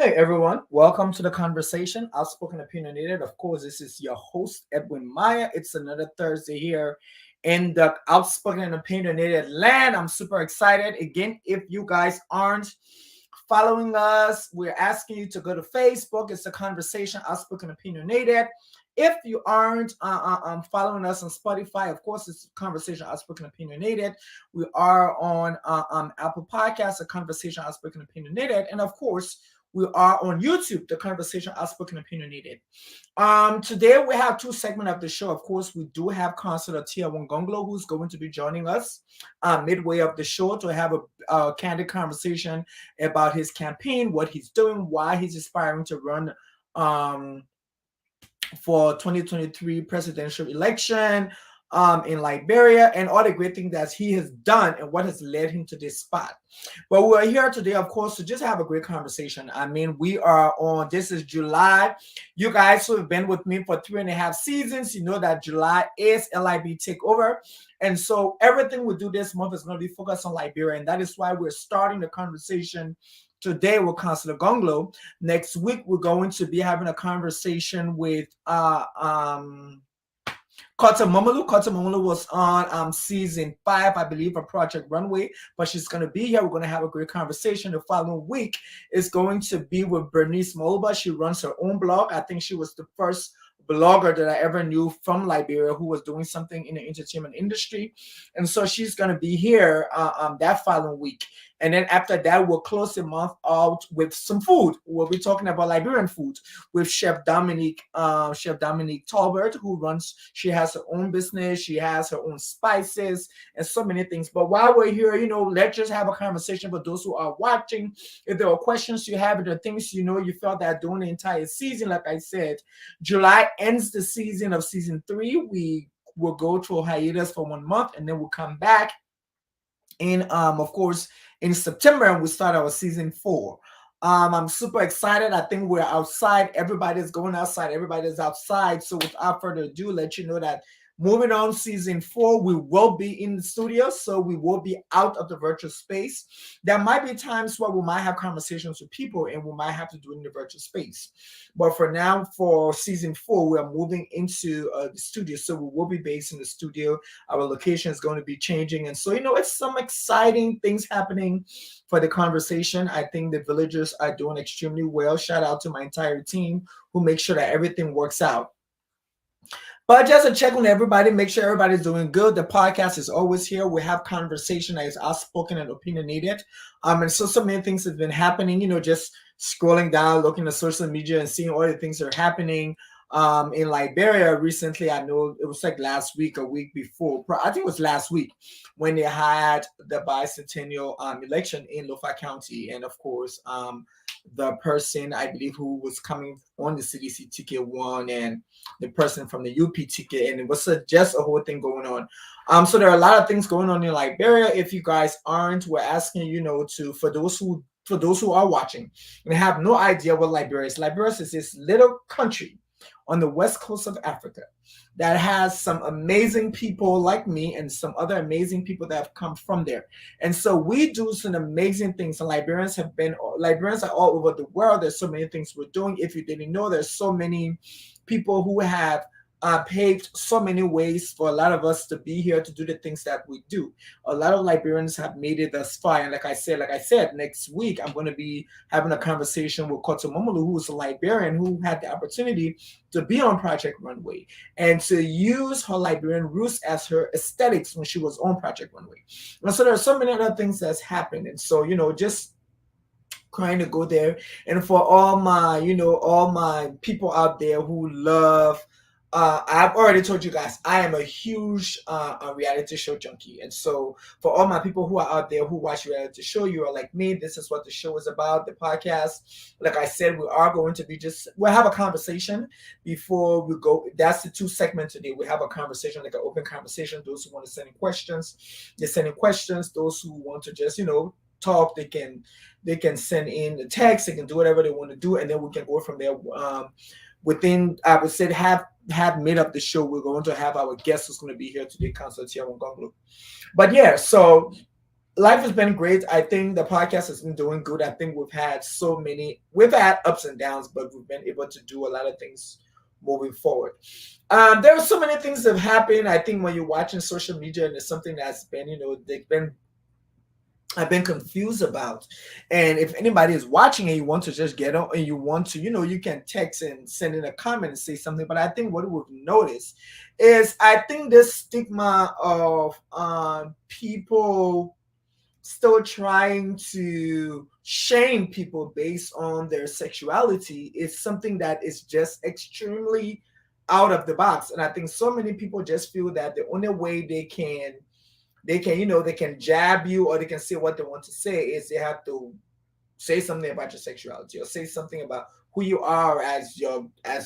Hey everyone, welcome to the conversation. Outspoken Opinionated. Of course, this is your host, Edwin Maya. It's another Thursday here in the Outspoken and Opinionated land. I'm super excited. Again, if you guys aren't following us, we're asking you to go to Facebook. It's a conversation, Outspoken Opinionated. If you aren't following us on Spotify, of course, it's Conversation Outspoken Opinionated. We are on Apple Podcasts, a Conversation Outspoken Opinionated. And of course, we are on YouTube, the Conversation Outspoken Opinionated. Today we have two segments of the show. Of course, we do have Counselor Tiawon Gongloe, who's going to be joining us midway of the show to have a candid conversation about his campaign, what he's doing, why he's aspiring to run for 2023 presidential election in Liberia, and all the great things that he has done and what has led him to this spot. But we're here today, of course, to just have a great conversation. I mean, we are on, this is July. You guys who have been with me for 3.5 seasons, you know that July is LIB Takeover. And so everything we do this month is going to be focused on Liberia. And that is why we're starting the conversation today with Counselor Gongloe. Next week, we're going to be having a conversation with Cllr. Cllr was on season 5, I believe, of Project Runway, but she's going to be here. We're going to have a great conversation. The following week is going to be with Bernice Molba. She runs her own blog. I think she was the first blogger that I ever knew from Liberia who was doing something in the entertainment industry. And so she's going to be here that following week. And then after that, we'll close the month out with some food. We'll be talking about Liberian food with Chef Dominique Talbert, she has her own business. She has her own spices and so many things. But while we're here, let's just have a conversation for those who are watching. If there are questions you have, if there are things you felt that during the entire season, like I said, July ends the season of season 3. We will go to a hiatus for 1 month, and then we'll come back in, of course, in September, and we start our season 4. I'm super excited. I think we're outside. Everybody's going outside. Everybody's outside. So without further ado, let you know that moving on season 4, we will be in the studio. So we will be out of the virtual space. There might be times where we might have conversations with people and we might have to do it in the virtual space. But for now, for season 4, we are moving into the studio. So we will be based in the studio. Our location is going to be changing. And so, it's some exciting things happening for the conversation. I think the villagers are doing extremely well. Shout out to my entire team who make sure that everything works out. But just to check on everybody, make sure everybody's doing good. The podcast is always here. We have conversation that is outspoken and opinionated. And so many things have been happening, just scrolling down, looking at social media and seeing all the things that are happening in Liberia recently. I know it was like last week, a week before. I think it was last week when they had the bicentennial election in Lofa County. And of course, the person, I believe, who was coming on the CDC ticket won, and the person from the UP ticket, and it was just a whole thing going on. So there are a lot of things going on in Liberia. If you guys aren't, we're asking for those who are watching and have no idea what Liberia is. Liberia is this little country on the west coast of Africa that has some amazing people like me and some other amazing people that have come from there. And so we do some amazing things. And Liberians are all over the world. There's so many things we're doing. If you didn't know, there's so many people who have paved so many ways for a lot of us to be here to do the things that we do. A lot of Liberians have made it thus far. And like I said, next week, I'm going to be having a conversation with Cllr, who is a Liberian who had the opportunity to be on Project Runway and to use her Liberian roots as her aesthetics when she was on Project Runway. And so there are so many other things that's happened. And so, just trying to go there. And for all my people out there who love, I've already told you guys, I am a huge reality show junkie. And so for all my people who are out there who watch reality show, you are like me. This is what the show is about, the podcast. Like I said, we are going to be we'll have a conversation before we go. That's the 2 segments today. We have a conversation, like an open conversation. Those who want to send in questions, they're sending questions. Those who want to just, talk, they can send in the text. They can do whatever they want to do. And then we can go from there. Within, I would say, have made up the show, we're going to have our guest who's going to be here today, Counselor Tiawon Gongloe. But yeah, so life has been great. I think the podcast has been doing good. I think we've had ups and downs, but we've been able to do a lot of things moving forward. There are so many things that have happened. I think when you're watching social media and it's something that's been, they've been I've been confused about. And if anybody is watching and you want to just get on and you want to, you can text and send in a comment and say something. But I think what we've noticed is I think this stigma of people still trying to shame people based on their sexuality is something that is just extremely out of the box. And I think so many people just feel that the only way they can jab you or they can say what they want to say is they have to say something about your sexuality or say something about who you are as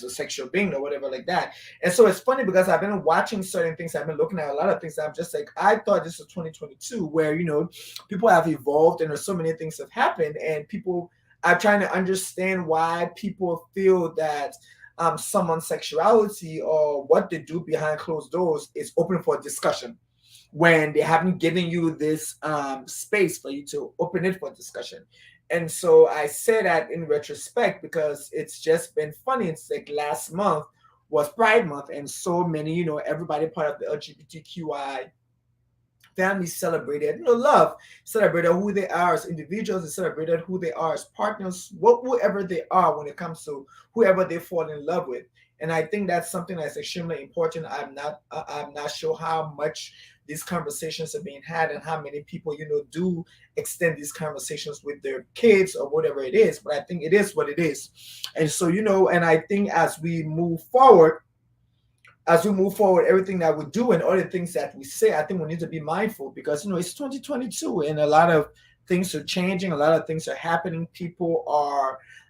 a sexual being or whatever like that. And so it's funny because I've been watching certain things, I've been looking at a lot of things. I'm just like, I thought this was 2022 where people have evolved and there's so many things have happened and people are trying to understand why people feel that someone's sexuality or what they do behind closed doors is open for discussion when they haven't given you this space for you to open it for discussion. And so I say that in retrospect because it's just been funny. It's like last month was Pride Month, and so many, everybody part of the LGBTQI family celebrated, love, celebrated who they are as individuals, and celebrated who they are as partners, whoever they are when it comes to whoever they fall in love with. And I think that's something that's extremely important. I'm not sure how much these conversations are being had and how many people, do extend these conversations with their kids or whatever it is. But I think it is what it is. And so, and I think as we move forward, everything that we do and all the things that we say, I think we need to be mindful because, it's 2022 and a lot of things are changing. A lot of things are happening.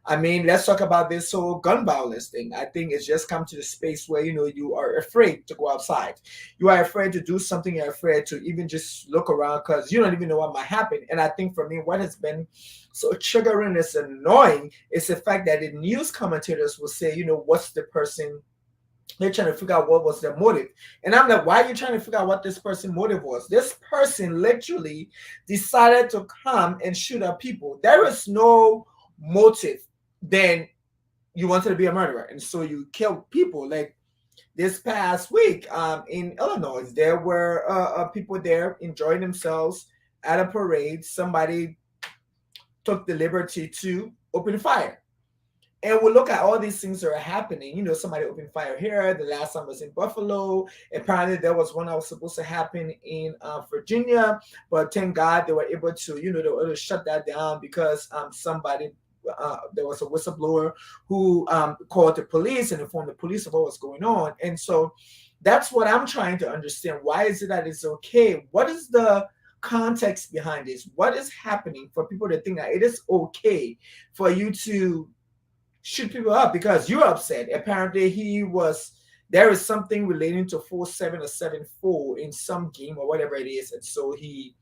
Let's talk about this whole gun violence thing. I think it's just come to the space where, you are afraid to go outside. You are afraid to do something. You're afraid to even just look around because you don't even know what might happen. And I think for me, what has been so triggering and annoying is the fact that the news commentators will say, what's the person they're trying to figure out what was their motive. And I'm like, why are you trying to figure out what this person's motive was? This person literally decided to come and shoot up people. There is no motive. Then you wanted to be a murderer. And so you killed people. Like this past week in Illinois, there were people there enjoying themselves at a parade. Somebody took the liberty to open fire. And we look at all these things that are happening. Somebody opened fire here. The last time was in Buffalo. Apparently, there was one that was supposed to happen in Virginia. But thank God they were able to, they were able to shut that down because there was a whistleblower who called the police and informed the police of what was going on. And so that's what I'm trying to understand. Why is it that it's okay? What is the context behind this? What is happening for people to think that it is okay for you to shoot people up because you're upset? Apparently there is something relating to 4-7 or 7-4 in some game or whatever it is, and so he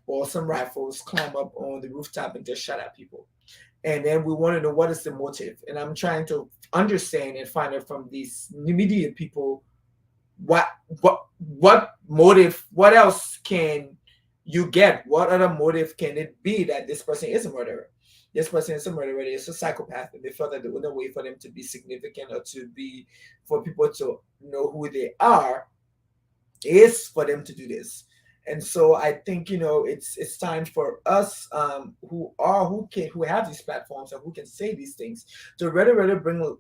bought some rifles, climb up on the rooftop and just shot at people. And then we want to know what is the motive. And I'm trying to understand and find out from these media people what motive, what else can you get? What other motive can it be that this person is a murderer? This person is a murderer, is a psychopath, and they felt that the only way for them to be significant or for people to know who they are is for them to do this. And so I think it's time for us who have these platforms and who can say these things to really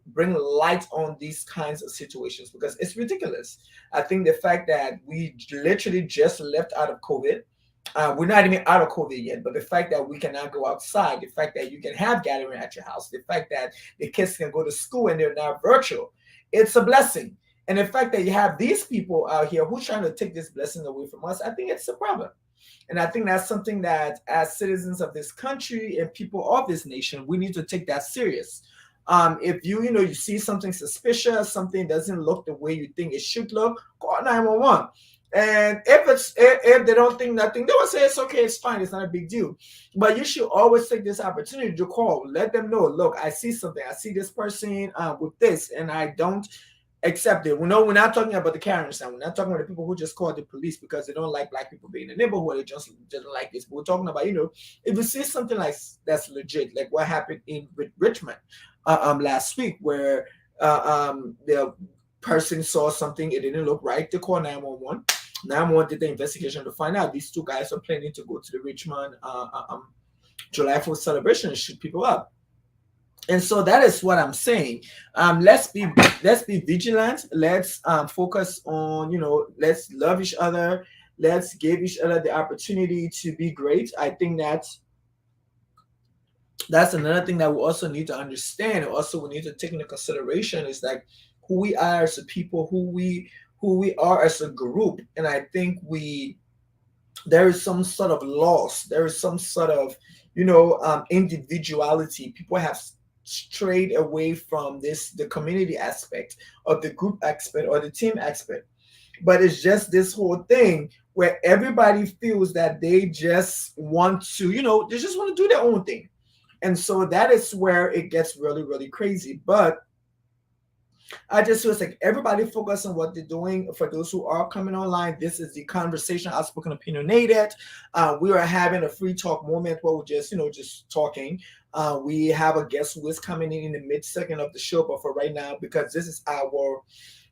bring light on these kinds of situations because it's ridiculous. I think the fact that we literally just left out of COVID. We're not even out of COVID yet, but the fact that we cannot go outside, the fact that you can have gathering at your house, the fact that the kids can go to school and they're now virtual, it's a blessing. And the fact that you have these people out here who's trying to take this blessing away from us, I think it's a problem. And I think that's something that as citizens of this country and people of this nation, we need to take that serious. If you see something suspicious, something doesn't look the way you think it should look, call 911. And if they don't think nothing, they will say it's okay, it's fine, it's not a big deal. But you should always take this opportunity to call, let them know, look, I see something, I see this person with this, and I don't accepted. We know we're not talking about the Karens now. We're not talking about the people who just call the police because they don't like black people being in the neighborhood. They just don't like this. But we're talking about, if you see something like that's legit, like what happened in with Richmond last week, where the person saw something, it didn't look right, they call 911. 911 did the investigation to find out these two guys are planning to go to the Richmond July 4th celebration and shoot people up. And so that is what I'm saying. Let's be vigilant. Let's focus on, let's love each other. Let's give each other the opportunity to be great. I think that's another thing that we also need to understand. Also, we need to take into consideration is like who we are as a people, who we are as a group. And I think there is some sort of loss. There is some sort of, individuality. People have strayed away from the community aspect or the group aspect or the team aspect. But it's just this whole thing where everybody feels that they just want to, they just want to do their own thing. And so that is where it gets really, really crazy. But I just feel like everybody focus on what they're doing. For those who are coming online, this is the conversation outspoken opinionated. We are having a free talk moment where we're just talking. We have a guest who is coming in the mid-second of the show, but for right now, because this is our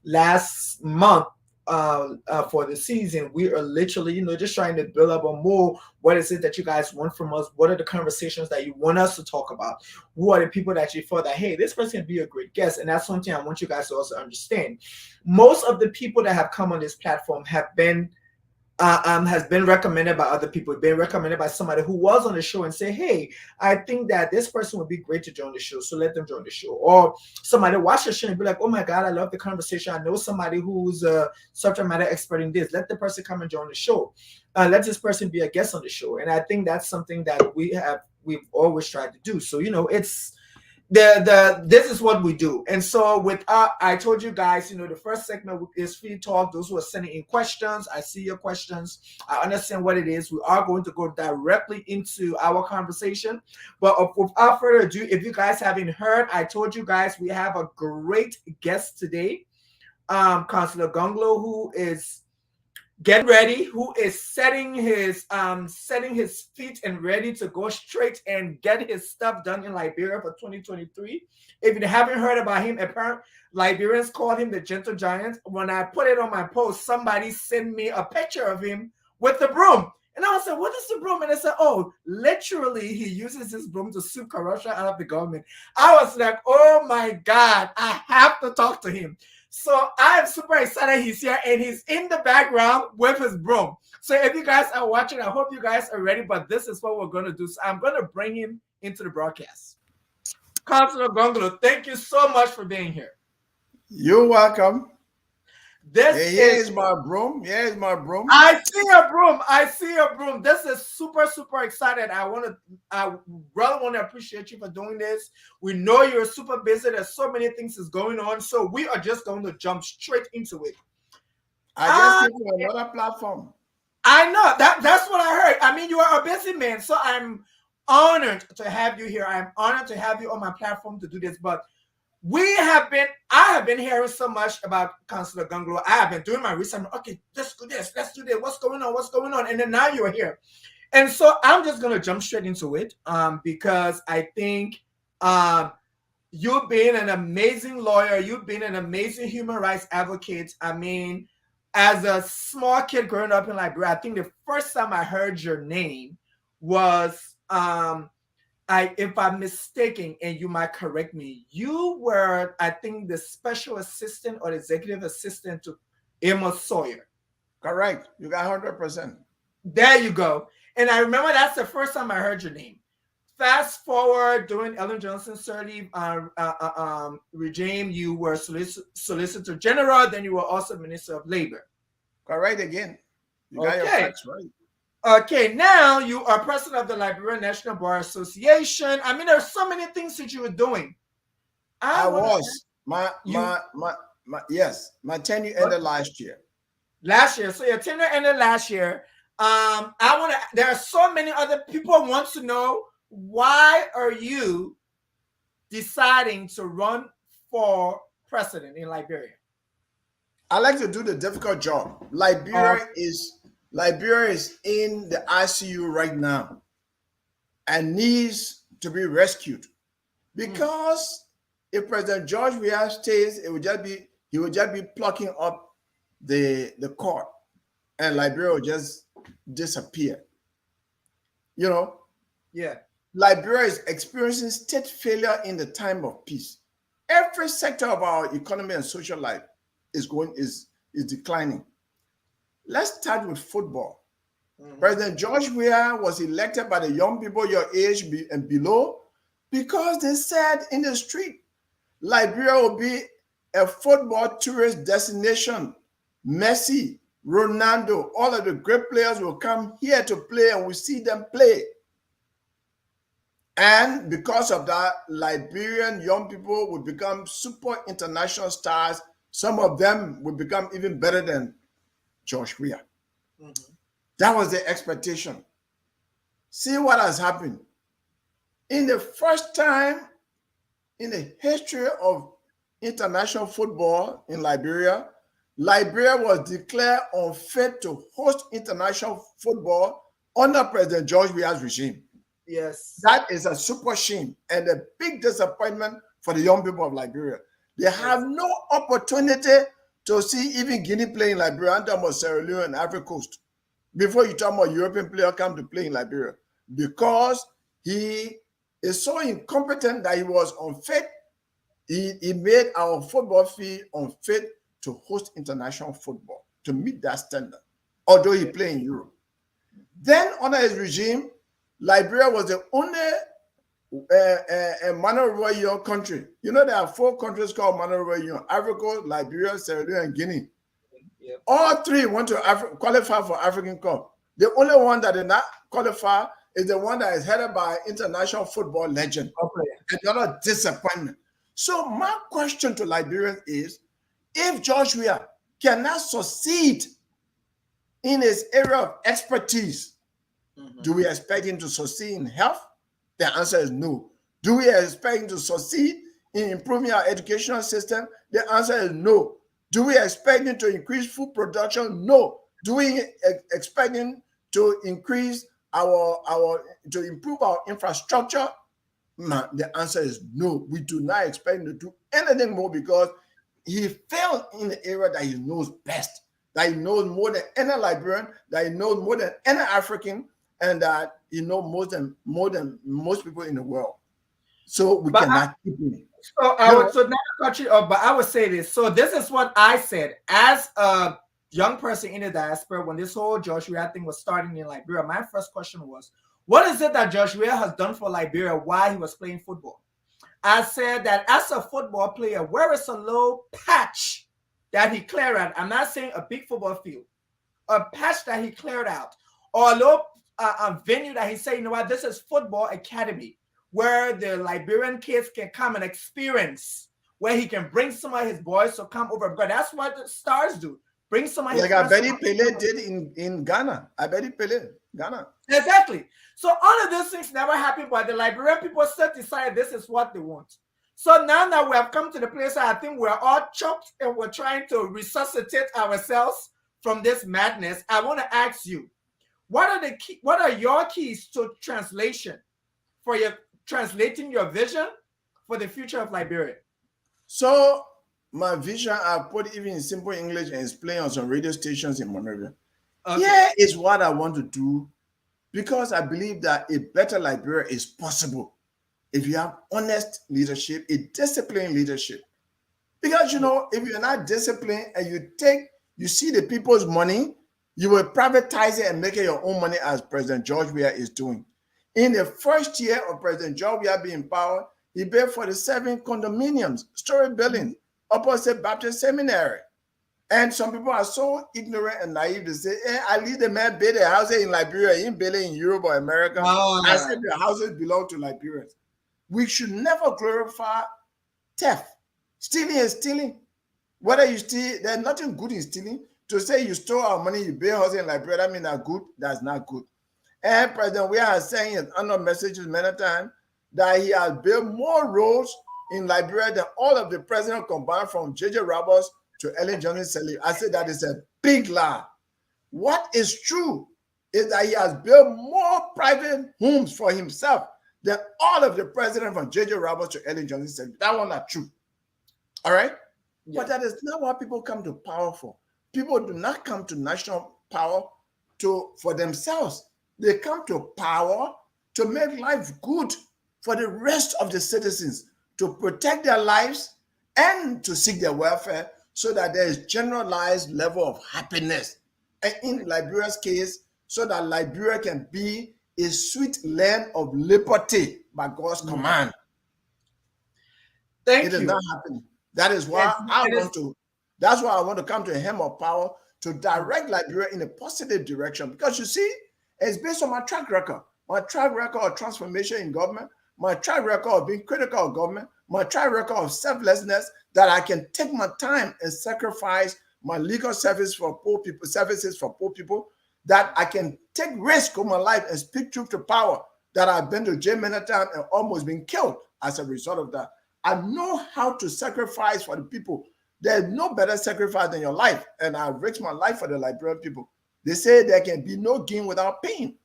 last month for the season, we are literally, just trying to build up on more. What is it that you guys want from us? What are the conversations that you want us to talk about? Who are the people that you feel that, hey, this person can be a great guest? And that's something I want you guys to also understand. Most of the people that have come on this platform have been has been recommended by other people, been recommended by somebody who was on the show and say, hey, I think that this person would be great to join the show, so let them join the show. Or somebody watch the show and be like, oh my God, I love the conversation. I know somebody who's a subject matter expert in this. Let the person come and join the show. Let this person be a guest on the show. And I think that's something that we've always tried to do. So, it's this is what we do. And so I told you guys, the first segment is free talk. Those who are sending in questions, I see your questions. I understand what it is. We are going to go directly into our conversation. But without further ado, if you guys haven't heard, I told you guys we have a great guest today, Cllr Gongloe, who is getting ready, who is setting his feet and ready to go straight and get his stuff done in Liberia for 2023. If you haven't heard about him, apparently Liberians call him the Gentle Giant. When I put it on my post, somebody sent me a picture of him with the broom. And I was like, what is the broom? And I said, oh, literally, he uses his broom to sweep corruption out of the government. I was like, oh my God, I have to talk to him. So I'm super excited he's here and he's in the background with his broom. So if you guys are watching, I hope you guys are ready, but this is what we're going to do. So I'm going to bring him into the broadcast. Cllr Gongloe, thank you so much for being here. You're welcome. This is my broom. Here's my broom. I see a broom. I see a broom. This is super, super excited. I really want to appreciate you for doing this. We know you're super busy. There's so many things is going on. So we are just going to jump straight into it. I just give you another platform. I know. That's what I heard. I mean, you are a busy man. So I'm honored to have you here. I'm honored to have you on my platform to do this. But I have been hearing so much about Cllr Gongloe. I have been doing my research. Okay, let's do this. Let's do this. What's going on? And then now you're here. And so I'm just going to jump straight into it because I think you've been an amazing lawyer. You've been an amazing human rights advocate. I mean, as a small kid growing up in Liberia, I think the first time I heard your name was if I'm mistaken, and you might correct me, you were, I think, the special assistant or executive assistant to Amos Sawyer. Correct. You got 100%. There you go. And I remember that's the first time I heard your name. Fast forward, during Ellen Johnson's Sirleaf regime, you were Solicitor General, then you were also Minister of Labor. Correct again. You got your facts right. Okay, now you are president of the Liberian National Bar Association. I mean, there's so many things that you were doing. My tenure ended last year. So your tenure ended last year. There are so many other people want to know, why are you deciding to run for president in Liberia? I like to do the difficult job. Liberia is in the ICU right now and needs to be rescued because if President George Weah stays, he would just be plucking up the cord, and Liberia will just disappear. You know, Yeah. Liberia is experiencing state failure in the time of peace. Every sector of our economy and social life is declining. Let's start with football. President George Weah was elected by the young people your age and below because they said in the street, Liberia will be a football tourist destination. Messi, Ronaldo, all of the great players will come here to play and we see them play. And because of that, Liberian young people will become super international stars. Some of them will become even better than George Weah. That was the expectation. See what has happened. In the first time in the history of international football in Liberia, Liberia was declared unfit to host international football under President George Weah's regime. Yes. That is a super shame and a big disappointment for the young people of Liberia. They have no opportunity to see even Guinea play in Liberia. I'm talking about Sierra Leone and Ivory Coast. Before you talk about European player come to play in Liberia, because he is so incompetent that he was unfit. He made our football field unfit to host international football, to meet that standard, although he played in Europe. Then under his regime, Liberia was the only monorail union country. You know, there are 4 countries called monorail union: Ivory Coast, Liberia, Sierra Leone, and Guinea. Yep. All 3 want to qualify for African Cup. The only one that did not qualify is the one that is headed by international football legend. Another disappointment. So my question to Liberians is, if George Weah cannot succeed in his area of expertise, do we expect him to succeed in health? The answer is no. Do we expect him to succeed in improving our educational system? The answer is no. Do we expect him to increase food production? No. Do we expect him to increase to improve our infrastructure? The answer is no. We do not expect him to do anything more because he failed in the area that he knows best, that he knows more than any Liberian, that he knows more than any African, and that he knows more than most people in the world. So we cannot keep him. So not cut you off, but I would say this. So this is what I said as a young person in the diaspora when this whole George Weah thing was starting in Liberia. My first question was, what is it that George Weah has done for Liberia while he was playing football? I said that as a football player, where is a little patch that he cleared out? I'm not saying a big football field, a patch that he cleared out, or a little venue that he said, you know what, this is football academy, where the Liberian kids can come and experience, where he can bring some of his boys to come over. Because that's what the stars do. Bring some of his I bet Pele did in Ghana. I bet Pele, Ghana. Exactly. So all of these things never happened, but the Liberian people still decided this is what they want. So now that we have come to the place where I think we're all choked and we're trying to resuscitate ourselves from this madness, I want to ask you, what are your keys to translation for your translating your vision for the future of Liberia? So my vision, I put even in simple English and it's playing on some radio stations in Monrovia. Okay. Here is what I want to do, because I believe that a better Liberia is possible if you have honest leadership, a disciplined leadership. Because, you know, if you're not disciplined and you see the people's money, you will privatize it and make it your own money, as President George Weah is doing. In the first year of President George Weah being in power, he built 47 condominiums, story buildings, opposite Baptist Seminary. And some people are so ignorant and naive to say, I leave the man build a house in Liberia, he build it in Europe or America. As if the houses belong to Liberians. We should never glorify theft. Stealing is stealing. Whether you steal, there's nothing good in stealing. To say you stole our money, you build a house in Liberia, that means that's good. That's not good. And President Weah has said in his annual messages many times that he has built more roads in Liberia than all of the presidents combined from J.J. Roberts to Ellen Johnson Sirleaf. I said that is a big lie. What is true is that he has built more private homes for himself than all of the presidents from J.J. Roberts to Ellen Johnson Sirleaf. That one not true. All right? Yeah. But that is not what people come to power for. People do not come to national power for themselves. They come to power to make life good for the rest of the citizens, to protect their lives and to seek their welfare so that there is generalized level of happiness. And in Liberia's case, so that Liberia can be a sweet land of liberty by God's command. Thank you. It is not happening. That is why that's why I want to come to a hem of power to direct Liberia in a positive direction. Because you see, it's based on my track record of transformation in government, my track record of being critical of government, my track record of selflessness, that I can take my time and sacrifice my legal services for poor people, that I can take risk of my life and speak truth to power, that I've been to jail many times and almost been killed as a result of that. I know how to sacrifice for the people. There's no better sacrifice than your life. And I've risked my life for the Liberian people. They say there can be no gain without pain.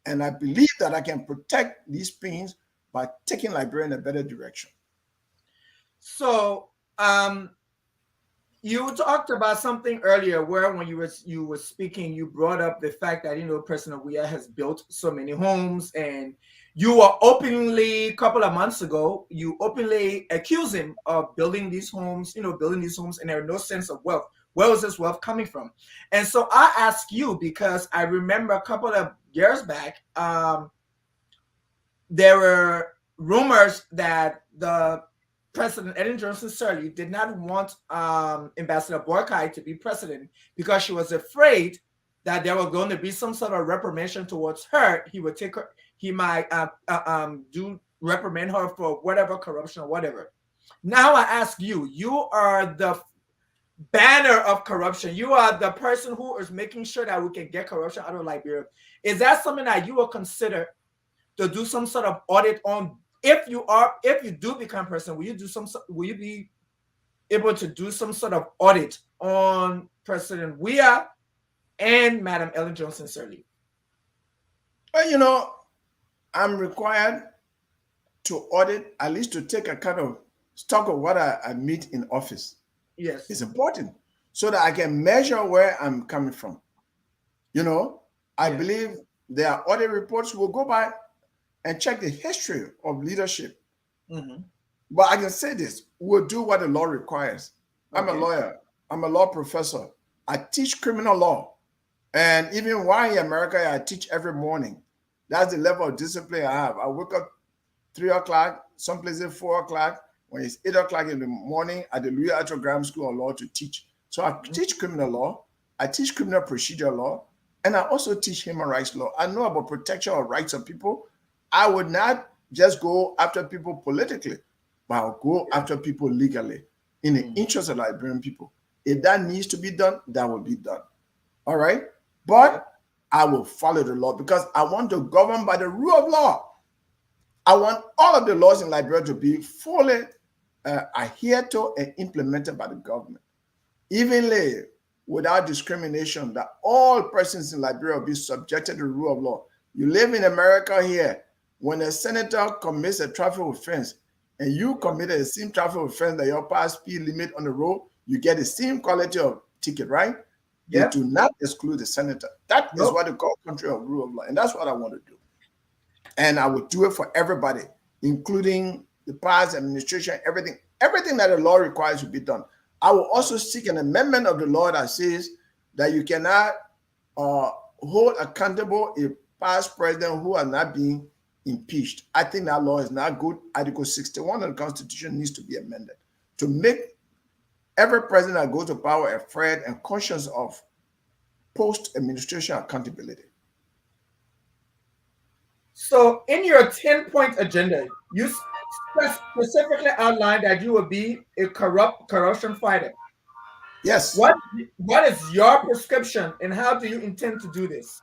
And I believe that I can protect these pains by taking Liberia in a better direction. So, you talked about something earlier where when you were speaking, you brought up the fact that, President Weah has built so many homes, and you were openly, a couple of months ago, you openly accused him of building these homes, and there are no sense of wealth. Where was this wealth coming from? And so I ask you, because I remember a couple of years back, there were rumors that the President Ellen Johnson Sirleaf did not want Ambassador Boakai to be president because she was afraid that there was going to be some sort of reprimand towards her. He might reprimand her for whatever corruption or whatever. Now I ask you, you are the banner of corruption. You are the person who is making sure that we can get corruption out of Liberia. Is that something that you will consider to do some sort of audit on? If you do become president, will you be able to do some sort of audit on President Weah and Madam Ellen Johnson Sirleaf? Well, I'm required to audit, at least to take a kind of stock of what I meet in office. Yes. It's important so that I can measure where I'm coming from. I believe there are audit reports will go by and check the history of leadership. Mm-hmm. But I can say this, we'll do what the law requires. Okay. I'm a lawyer. I'm a law professor. I teach criminal law. And even while in America, I teach every morning. That's the level of discipline I have. I wake up 3 o'clock, some places 4 o'clock. When it's 8 o'clock in the morning at the Louis Arthur Graham School of Law to teach. So I teach criminal law. I teach criminal procedure law. And I also teach human rights law. I know about protection of rights of people. I would not just go after people politically, but I'll go after people legally in the interest of Liberian people. If that needs to be done, that will be done. All right? But I will follow the law because I want to govern by the rule of law. I want all of the laws in Liberia to be fully adhered to and implemented by the government. Evenly, without discrimination, that all persons in Liberia will be subjected to the rule of law. You live in America here. When a senator commits a traffic offense and you committed the same traffic offense that your past speed limit on the road, you get the same quality of ticket, right? Yep. They do not exclude the senator. That is what they call country of rule of law. And that's what I want to do. And I will do it for everybody, including the past administration, everything that the law requires will be done. I will also seek an amendment of the law that says that you cannot hold accountable a past president who are not being impeached. I think that law is not good. Article 61 of the Constitution needs to be amended to make every president that goes to power afraid and conscious of post-administration accountability. So in your 10-point agenda, you specifically outlined that you will be a corruption fighter. Yes. What is your prescription and how do you intend to do this?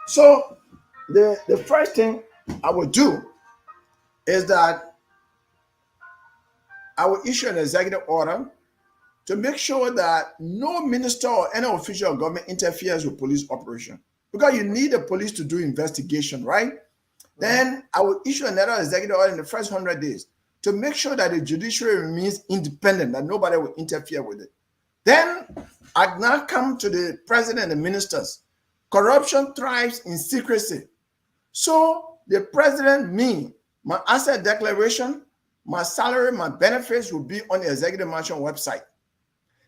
So the first thing I will do is that I will issue an executive order to make sure that no minister or any official of government interferes with police operation. Because you need the police to do investigation, right? Then I will issue another executive order in the first 100 days to make sure that the judiciary remains independent, that nobody will interfere with it. Then I now come to the president and the ministers. Corruption thrives in secrecy. So the president, me, my asset declaration, my salary, my benefits will be on the executive mansion website.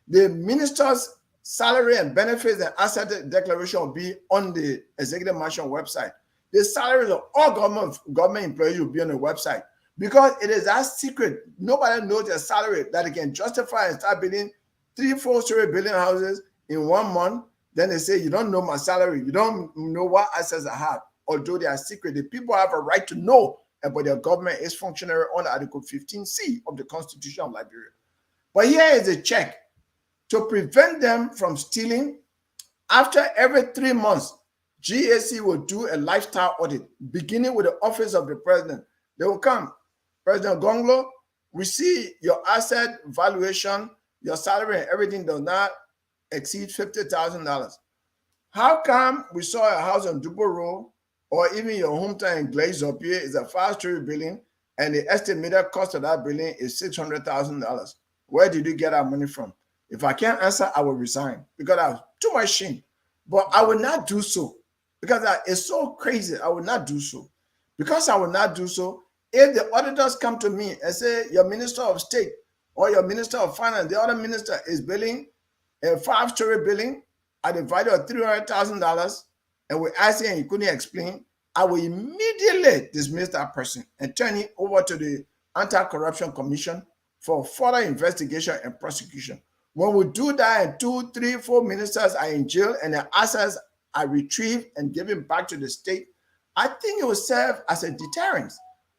The minister's salary and benefits and asset declaration will be on the executive mansion website. The salaries of all government employees will be on the website because it is that secret. Nobody knows their salary that they can justify and start building 3-4-story building houses in 1 month. Then they say, you don't know my salary. You don't know what assets I have. Although they are secret, the people have a right to know about their government is functionary under Article 15C of the Constitution of Liberia. But here is a check to prevent them from stealing. After every 3 months, GAC will do a lifestyle audit, beginning with the office of the president. They will come, President Gongloe, we see your asset valuation, your salary and everything does not exceed $50,000. How come we saw a house on Dubo Road or even your hometown in Glaze-Zopie is a 5-story building and the estimated cost of that building is $600,000? Where did you get our money from? If I can't answer, I will resign because I have too much shame. But I will not do so because it's so crazy. I will not do so. Because I will not do so, if the auditors come to me and say, your minister of state or your minister of finance, the other minister is building a 5-story building at the value of $300,000, and we ask him and he couldn't explain, I will immediately dismiss that person and turn it over to the Anti-Corruption Commission for further investigation and prosecution. When we do that and 2, 3, 4 ministers are in jail and their assets are retrieved and given back to the state, I think it will serve as a deterrent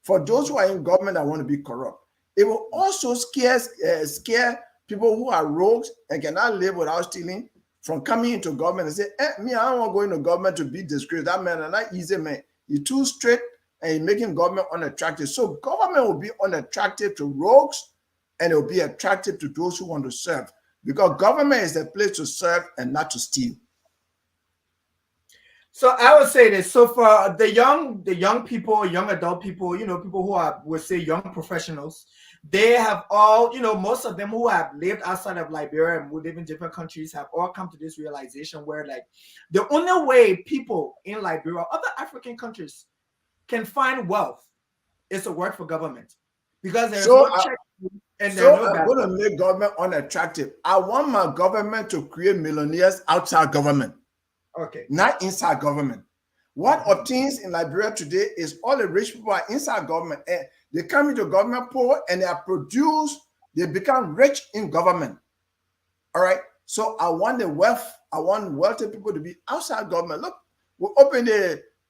for those who are in government that want to be corrupt. It will also scare people who are rogues and cannot live without stealing from coming into government and say, me, I don't want to go into government to be disgraced. That man is not easy, man. He's too strict and he's making government unattractive. So government will be unattractive to rogues and it will be attractive to those who want to serve because government is a place to serve and not to steal. So I would say this. So for the young people, young adult people, people who are, would say young professionals, they have all, most of them who have lived outside of Liberia and who live in different countries have all come to this realization where like the only way people in Liberia, other African countries can find wealth is to work for government because there's no check. And so I'm going to make government unattractive. I want my government to create millionaires outside government. Okay. Not inside government. What obtains in Liberia today is all the rich people are inside government and they come into government poor and they are produced, they become rich in government. All right. So I want wealthy people to be outside government. Look, we opened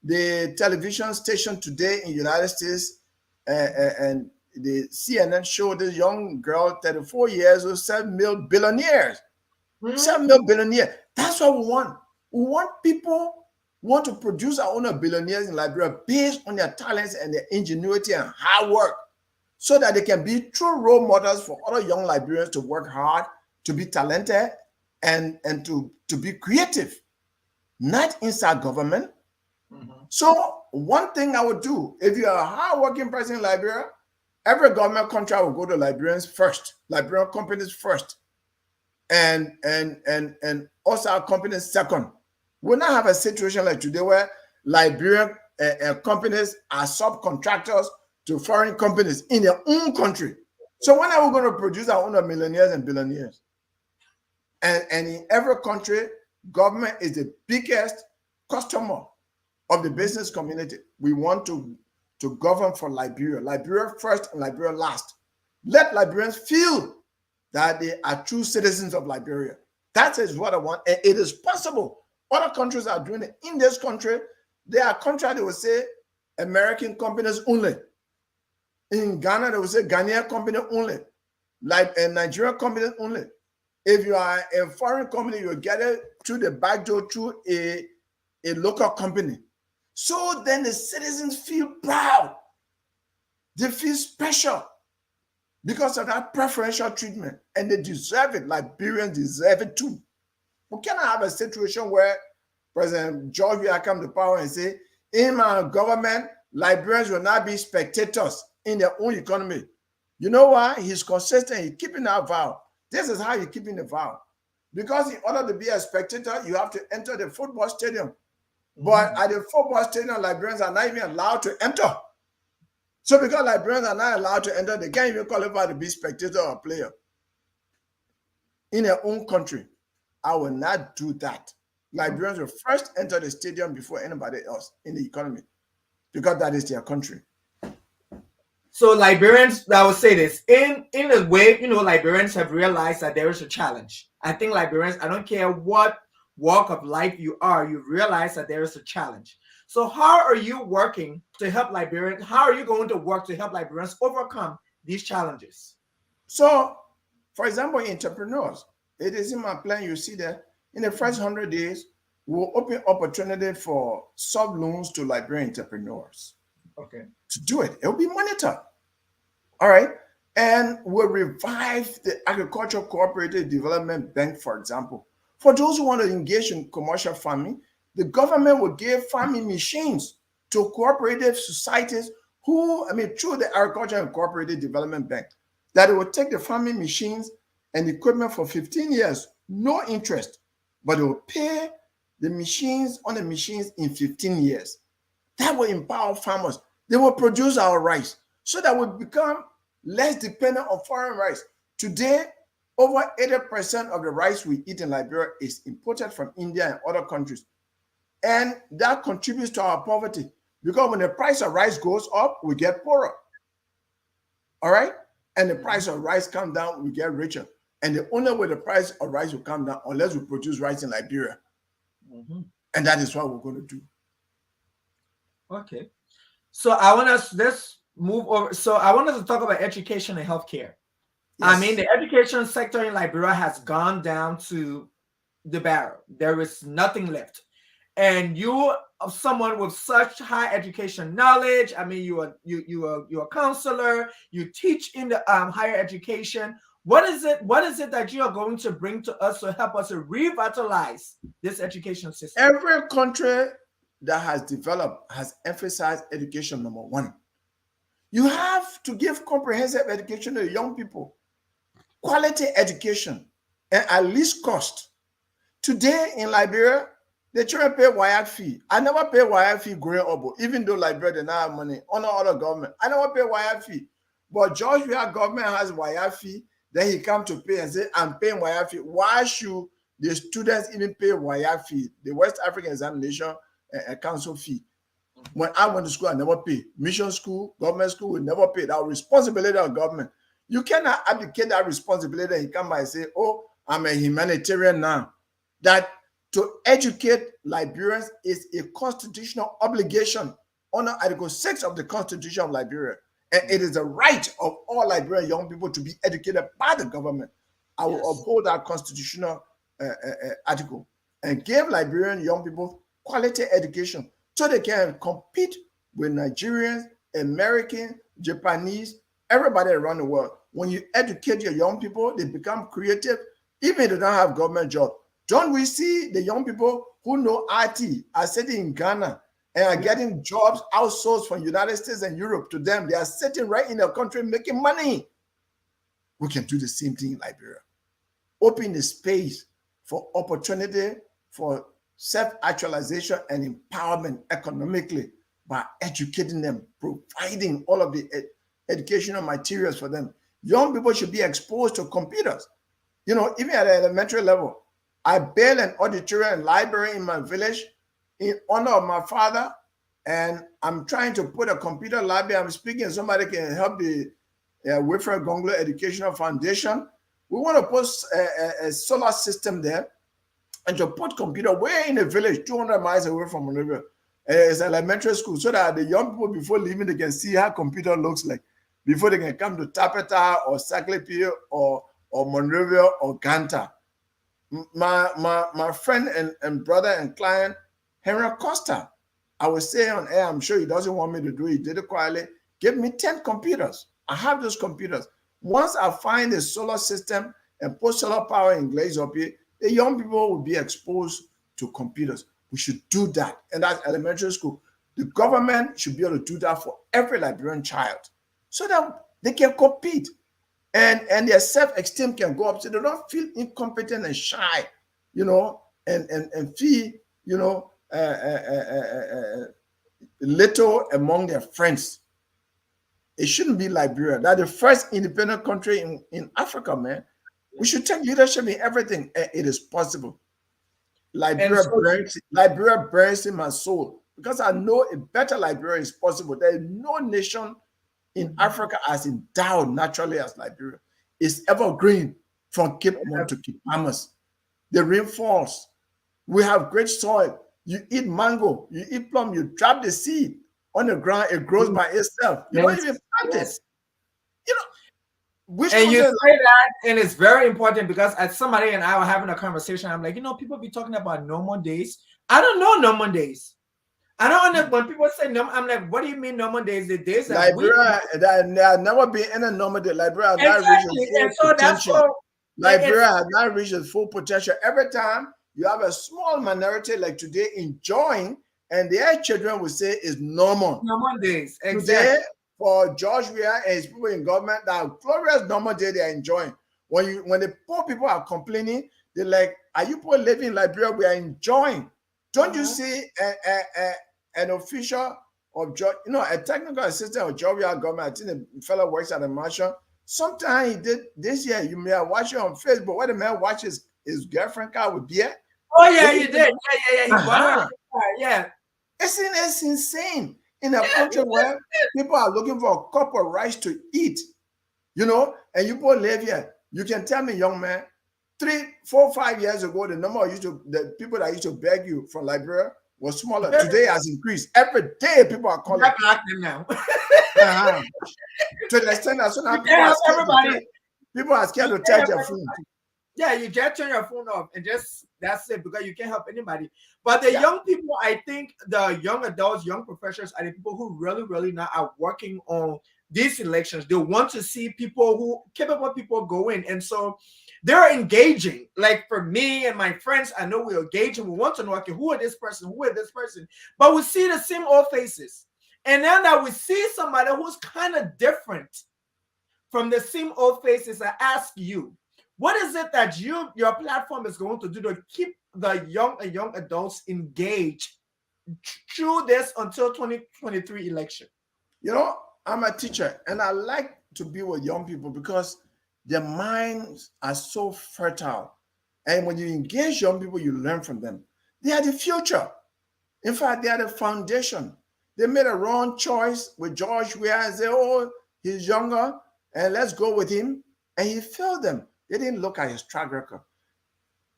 the television station today in the United States and the CNN showed this young girl, 34 years old, 7 mil billionaires. 7 mil billionaires. That's what we want. We want people who want to produce our own billionaires in Liberia based on their talents and their ingenuity and hard work so that they can be true role models for other young Liberians to work hard, to be talented, and to be creative, not inside government. So one thing I would do, if you are a hard-working person in Liberia, every government contract will go to Liberians first, Liberian companies first, and also our companies second. We'll not have a situation like today where Liberian companies are subcontractors to foreign companies in their own country. So when are we going to produce our own millionaires and billionaires? And in every country, government is the biggest customer of the business community. We want to govern for Liberia. Liberia first and Liberia last. Let Liberians feel that they are true citizens of Liberia. That is what I want. And it is possible. Other countries are doing it. In this country, there are countries that will say American companies only. In Ghana, they will say Ghanaian company only. Like a Nigerian company only. If you are a foreign company, you get it through the back door through a local company. So then the citizens feel proud. They feel special. because of that preferential treatment, and they deserve it. Liberians deserve it too. We cannot have a situation where President George will come to power and say, in my government, Liberians will not be spectators in their own economy. You know why? He's consistent. He's keeping that vow. This is how you're keeping the vow. Because in order to be a spectator, you have to enter the football stadium. But at the football stadium, Liberians are not even allowed to enter. So because Liberians are not allowed to enter, they can't even qualify to be spectator or player. In their own country, I will not do that. Liberians will first enter the stadium before anybody else in the economy, because that is their country. So Liberians, I would say this, in a way, Liberians have realized that there is a challenge. I think Liberians, I don't care what walk of life you are, you realize that there is a challenge. So how are you working to help Liberians? How are you going to work to help Liberians overcome these challenges? So, for example, entrepreneurs, it is in my plan, you see that in the first 100 days, we'll open opportunity for sub-loans to Liberian entrepreneurs. Okay. To do it, it will be monitored. All right. And we'll revive the Agricultural Cooperative Development Bank, for example. For those who want to engage in commercial farming, the government will give farming machines to cooperative societies through the Agricultural and Cooperative Development Bank, that it will take the farming machines and equipment for 15 years, no interest, but it will pay the machines on the machines in 15 years. That will empower farmers. They will produce our rice so that we become less dependent on foreign rice. Today, over 80% of the rice we eat in Liberia is imported from India and other countries. And that contributes to our poverty, because when the price of rice goes up, we get poorer. All right? And the price of rice comes down, we get richer. And the only way the price of rice will come down, unless we produce rice in Liberia. And that is what we're going to do. Okay. So I want us, let's move over. So I want us to talk about education and healthcare. Yes. The education sector in Liberia has gone down to the barrel. There is nothing left. And you are someone with such high education knowledge. You are a counselor. You teach in the higher education. What is it that you are going to bring to us to help us to revitalize this education system? Every country that has developed has emphasized education, number one. You have to give comprehensive education to young people, quality education, and at least cost. Today in Liberia, the children pay WIAC fee. I never pay WIAC fee growing up, even though Liberia did not have money, on other government. I never pay WIAC fee. But George Weah government has WIAC fee, then he come to pay and say, I'm paying WIAC fee. Why should the students even pay WIAC fee? The West African Examination Council fee. When I went to school, I never paid. Mission school, government school, we never paid. Our responsibility of government. You cannot abdicate that responsibility and he come by and say, oh, I'm a humanitarian now. That to educate Liberians is a constitutional obligation under Article 6 of the Constitution of Liberia. And it is the right of all Liberian young people to be educated by the government. I will uphold that constitutional article and give Liberian young people quality education so they can compete with Nigerians, Americans, Japanese, everybody around the world. When you educate your young people, they become creative, even if they don't have government job. Don't we see the young people who know IT are sitting in Ghana and are getting jobs outsourced from United States and Europe to them? They are sitting right in their country making money. We can do the same thing in Liberia. Open the space for opportunity for self-actualization and empowerment economically by educating them, providing all of the educational materials for them. Young people should be exposed to computers. Even at the elementary level. I built an auditorium and library in my village in honor of my father, and I'm trying to put a computer library. I'm speaking, somebody can help the Wilfred Gongloe Educational Foundation. We want to put a solar system there and to put computer way in the village, 200 miles away from Monrovia. It's an elementary school, so that the young people, before leaving, they can see how computer looks like, before they can come to Tapeta or Saclay or Monrovia or Ganta. My friend and brother and client, Henry Costa, I was saying on air, I'm sure he doesn't want me to do it. He did it quietly. Give me 10 computers. I have those computers. Once I find a solar system and put solar power in Glaze up here, the young people will be exposed to computers. We should do that. And that's elementary school. The government should be able to do that for every Liberian child so that they can compete and their self-esteem can go up so they don't feel incompetent and shy, and feel, little among their friends. It shouldn't be Liberia. That's the first independent country in Africa, man. We should take leadership in everything. It is possible. Liberia burns in my soul because I know a better Liberia is possible. There is no nation in Africa as endowed naturally as Liberia. It's evergreen from Cape Mount to Cape Palmas. The rain falls. We have great soil. You eat mango, you eat plum, you drop the seed on the ground, it grows by itself. You don't even plant it. And you say that, and it's very important because as somebody and I were having a conversation, I'm like, people be talking about normal days. I don't know normal days. I don't know when people say normal. I'm like, what do you mean normal days? The days that Liberia, there have never been any normal day. Liberia has not reached its full potential. Liberia has not reached its full potential. Every time you have a small minority like today enjoying, and their children will say it's normal. Normal days, exactly. Today, for George Weah and his people in government, that glorious normal day they are enjoying. When the poor people are complaining, they're like, "Are you poor living in Liberia? We are enjoying." Don't you see an official of George, a technical assistant of George Weah government? I think the fellow works at the marshal. Sometime he did this year. You may have watched it on Facebook. Where the man watches his girlfriend car with beer. Oh yeah, you did. Yeah. Yeah. It's insane in a country where people are looking for a cup of rice to eat, and you both live here. You can tell me, young man, 3, 4, 5 years ago, the people that used to beg you from Liberia was smaller. Today has increased. Every day people are calling. Now. To the extent that people are scared to touch their phone. Yeah, you just turn your phone off and that's it, because you can't help anybody. But the young people, I think the young adults, young professionals are the people who really, really now are working on these elections. They want to see capable people go in. And so they're engaging. Like for me and my friends, I know we're engaging. We want to know, okay, who are this person? Who is this person? But we see the same old faces. And now that we see somebody who's kind of different from the same old faces, I ask you, what is it that your platform is going to do to keep the young adults engaged through this until 2023 election? I'm a teacher and I like to be with young people because their minds are so fertile. And when you engage young people, you learn from them. They are the future. In fact, they are the foundation. They made a wrong choice with George Weah and say, oh, he's younger and let's go with him. And he failed them. They didn't look at his track record.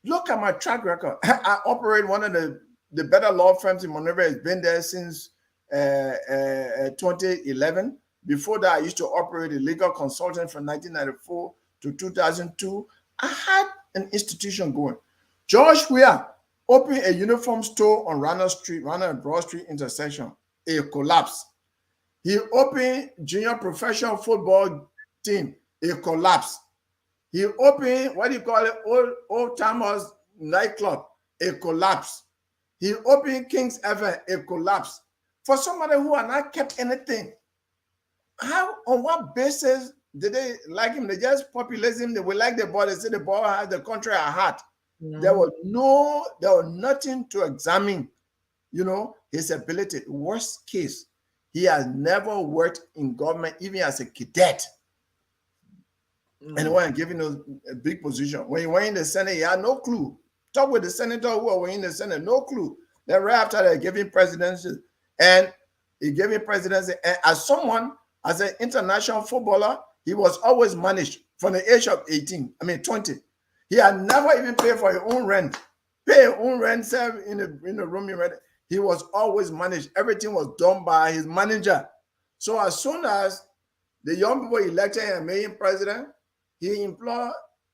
Look at my track record. I operate one of the better law firms in Monrovia. It's been there since 2011. Before that, I used to operate a legal consultant from 1994 to 2002. I had an institution going. George Weah opened a uniform store on Rana and Broad Street intersection. It collapsed. He opened junior professional football team. It collapsed. He opened, old timers nightclub. It collapsed. He opened King's Event. It collapsed. For somebody who had not kept anything, on what basis did they like him? They just populate him. They will like the ball. They say the ball has the country at heart. Mm-hmm. There was nothing to examine, his ability. Worst case, he has never worked in government, even as a cadet. Mm-hmm. And when giving a big position, when he went in the Senate, he had no clue. Talk with the senator who were in the Senate, no clue. Then right after that, he gave him presidency. And he gave him presidency. And as an international footballer, he was always managed from the age of 20. He had never even paid for his own rent. Pay his own rent, serve in the room he rented. He was always managed. Everything was done by his manager. So as soon as the young people elected him and made him president, he employed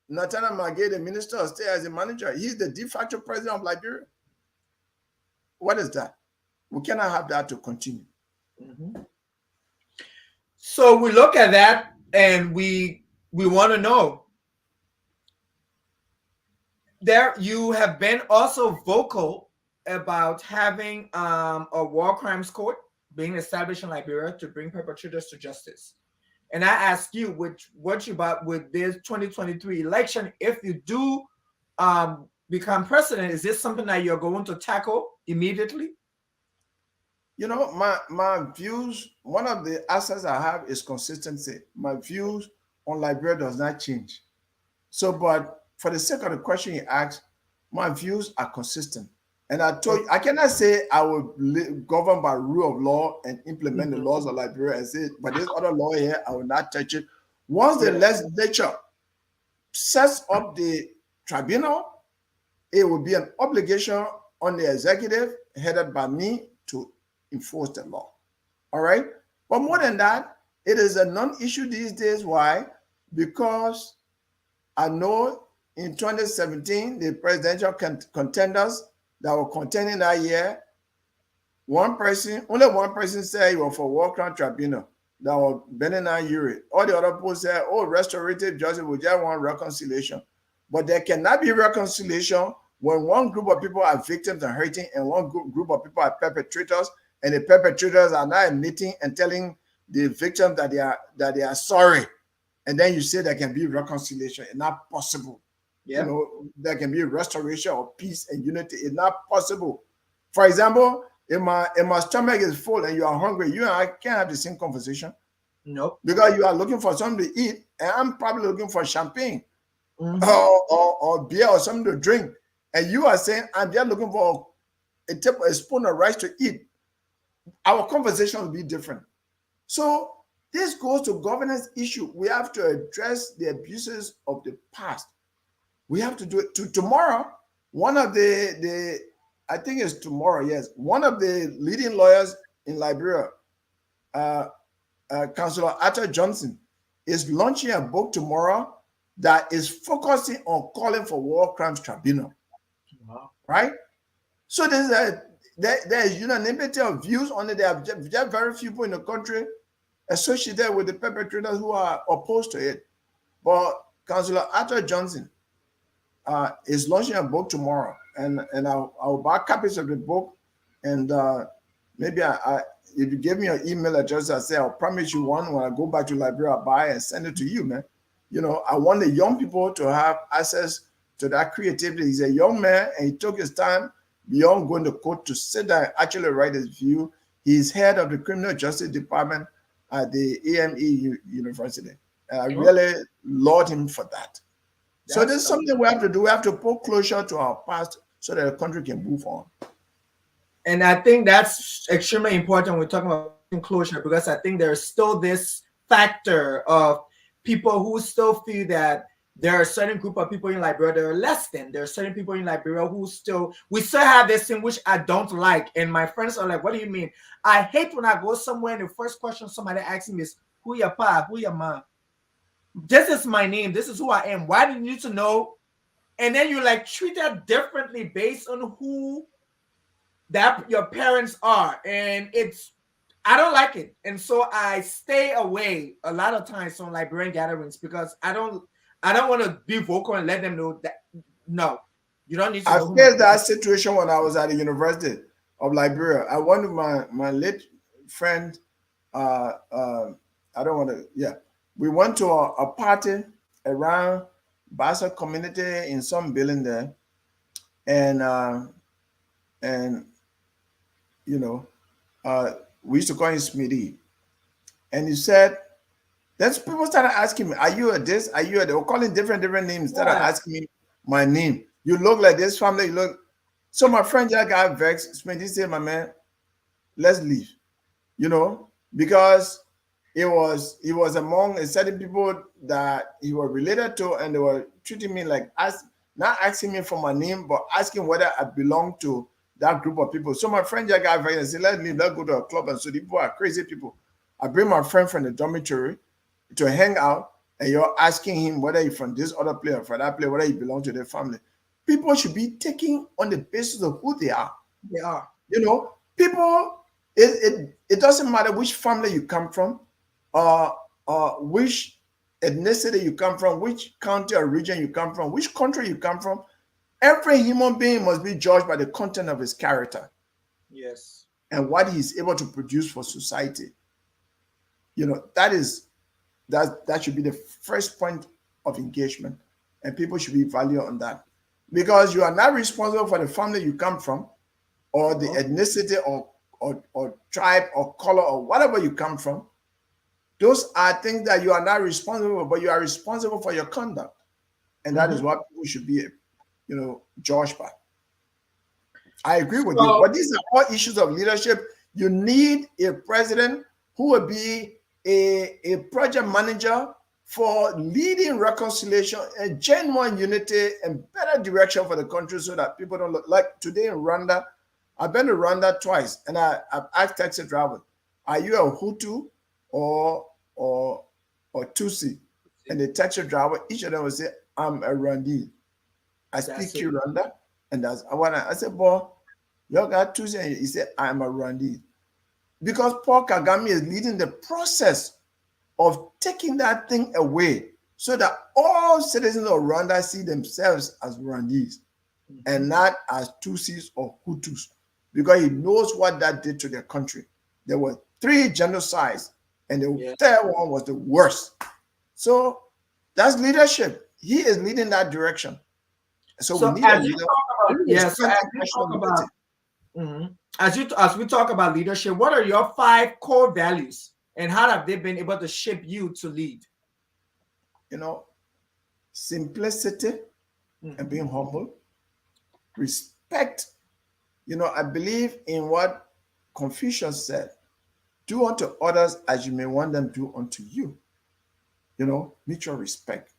Nathaniel Magay, the Minister of State, as a manager. He's the de facto president of Liberia. What is that? We cannot have that to continue. Mm-hmm. So we look at that and we we want to know. There, you have been also vocal about having a war crimes court being established in Liberia to bring perpetrators to justice. And I ask you, what you about with this 2023 election? If you do become president, is this something that you're going to tackle immediately? You know, my views, one of the assets I have is consistency. My views on Liberia does not change. So, but for the sake of the question you asked, my views are consistent. And I told you, I cannot say I will govern by rule of law and implement the laws of Liberia and say, but this other law here, I will not touch it. Once the legislature sets up the tribunal, it will be an obligation on the executive, headed by me, to enforce the law. All right? But more than that, it is a non-issue these days. Why? Because I know in 2017, the presidential contenders that were contending that year, only one person said he was for war crime tribunal, that was Benin Yuri. All the other people said, oh, restorative justice, we just want reconciliation. But there cannot be reconciliation when one group of people are victims and hurting and one group of people are perpetrators, and the perpetrators are not admitting and telling the victims that they are sorry. And then you say there can be reconciliation. It's not possible. Yeah. You know, there can be restoration of peace and unity. It's not possible. For example, if my stomach is full and you are hungry, you and I can't have the same conversation. Nope. Because you are looking for something to eat, and I'm probably looking for champagne or beer or something to drink. And you are saying, I'm just looking for a spoon of rice to eat. Our conversation will be different. So this goes to governance issue. We have to address the abuses of the past. We have to do it. Tomorrow, one of the I think it's tomorrow, yes, one of the leading lawyers in Liberia, Councillor Arthur Johnson, is launching a book tomorrow that is focusing on calling for war crimes tribunal. Wow. Right? So there's unanimity of views on it. There are just very few people in the country associated with the perpetrators who are opposed to it. But Councillor Arthur Johnson is launching a book tomorrow, and I'll buy copies of the book, and maybe if you give me your email address, I say I'll promise you one. When I go back to Liberia, I'll buy and send it to you, man. You know, I want the young people to have access to that creativity. He's a young man, and he took his time beyond going to court to sit down and actually write his view. He's head of the Criminal Justice Department at the AME University. And I really laud him for that. So there's something we have to do. We have to put closure to our past so that the country can move on. And I think that's extremely important when we're talking about closure, because I think there's still this factor of people who still feel that there are a certain group of people in Liberia that are less than. There are certain people in Liberia who we still have this thing which I don't like. And my friends are like, what do you mean? I hate when I go somewhere and the first question somebody asks me is, who your pa, who your mom? This is my name. This is who I am. Why do you need to know? And then you like treat that differently based on who that your parents are. And I don't like it. And so I stay away a lot of times from Liberian gatherings because I don't want to be vocal and let them know that no, you don't need to. I faced that situation when I was at the University of Liberia. I went with my late friend. I don't want to. Yeah, we went to a party around Bassa community in some building there, and you know, we used to call him Smitty, and he said. Then people started asking me, are you a this? Are you a... They were calling different names. Started asking me my name. You look like this family. You look... So my friend just got vexed. He said, my man, let's leave. You know, because it was among certain people that he was related to, and they were treating me like, not asking me for my name, but asking whether I belong to that group of people. So my friend just got vexed and said, let's leave. Let's go to a club. And so the people are crazy people. I bring my friend from the dormitory to hang out, and you're asking him whether he's from this other player, from that player, whether he belongs to their family. People should be taken on the basis of who they are. They are. You know, people, it doesn't matter which family you come from, which ethnicity you come from, which county or region you come from, which country you come from. Every human being must be judged by the content of his character. Yes. And what he's able to produce for society. You know, that should be the first point of engagement. And people should be valued on that. Because you are not responsible for the family you come from, or the ethnicity or tribe or color or whatever you come from. Those are things that you are not responsible for, but you are responsible for your conduct. And that is what people should be, you know, judged by. I agree with you. But these are all issues of leadership. You need a president who will be a project manager for leading reconciliation and genuine unity and better direction for the country, so that people don't look like today in Rwanda. I've been to Rwanda twice, and I've asked taxi drivers, are you a Hutu or Tutsi? And the taxi driver, each of them will say, I'm a Rwandese. I speak Rwanda, and that's what I said, boy, you got Tutsi, and he said, I'm a Rwandese. Because Paul Kagame is leading the process of taking that thing away, so that all citizens of Rwanda see themselves as Rwandese and not as Tutsis or Hutus, because he knows what that did to their country. There were 3 genocides, and the third one was the worst. So that's leadership. He is leading that direction. So we need a leader. As we talk about leadership, what are your 5 core values, and how have they been able to shape you to lead? You know, simplicity and being humble, respect. You know, I believe in what Confucius said: do unto others as you may want them to do unto you. You know, mutual respect.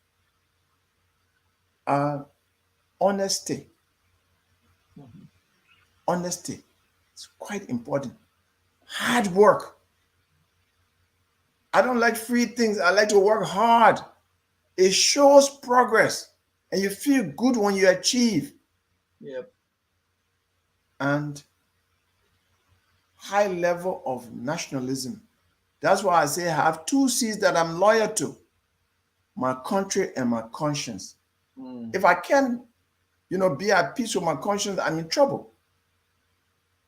Honesty. Honesty is quite important. Hard work. I don't like free things. I like to work hard. It shows progress, and you feel good when you achieve. Yep. And high level of nationalism. That's why I say I have 2 C's that I'm loyal to: my country and my conscience. If I can't, you know, be at peace with my conscience, I'm in trouble.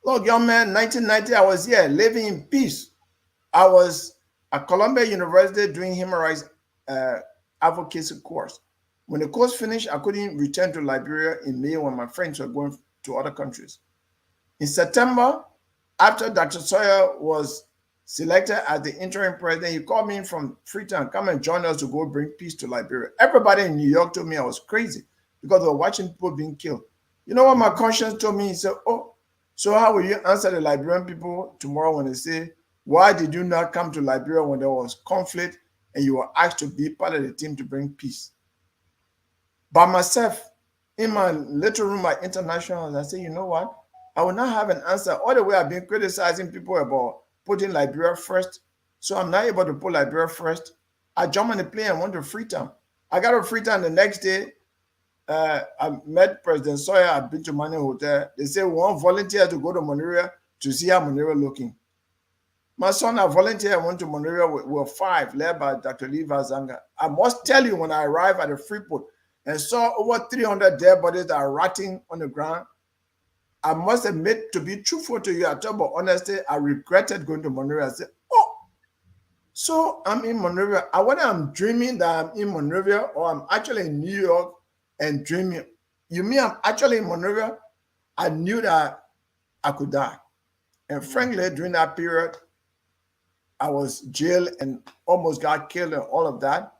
Look, young man, 1990, I was here living in peace. I was at Columbia University doing human rights advocacy course. When the course finished, I couldn't return to Liberia in May when my friends were going to other countries. In September, after Dr. Saye was selected as the interim president, he called me from Freetown, come and join us to go bring peace to Liberia. Everybody in New York told me I was crazy because they were watching people being killed. You know what my conscience told me? He said, oh, so how will you answer the Liberian people tomorrow when they say, why did you not come to Liberia when there was conflict and you were asked to be part of the team to bring peace? By myself, in my little room at International, I say, you know what? I will not have an answer. All the way I've been criticizing people about putting Liberia first, so I'm not able to put Liberia first. I jump on the plane and went to Freetown. I got to Freetown the next day. I met President Saye. I've been to Mane Hotel. They say we want volunteer to go to Monrovia to see how Monrovia looking. My son, I volunteered. I went to Monrovia. We were 5, led by Dr. Liva Zanga. I must tell you, when I arrived at the Freeport and saw over 300 dead bodies that are rotting on the ground, I must admit, to be truthful to you, I talk about honesty, I regretted going to Monrovia. I said, oh, so I'm in Monrovia. Whether I'm dreaming that I'm in Monrovia or I'm actually in New York and dreaming. You mean I'm actually in Monrovia? I knew that I could die. And frankly, during that period, I was jailed and almost got killed and all of that.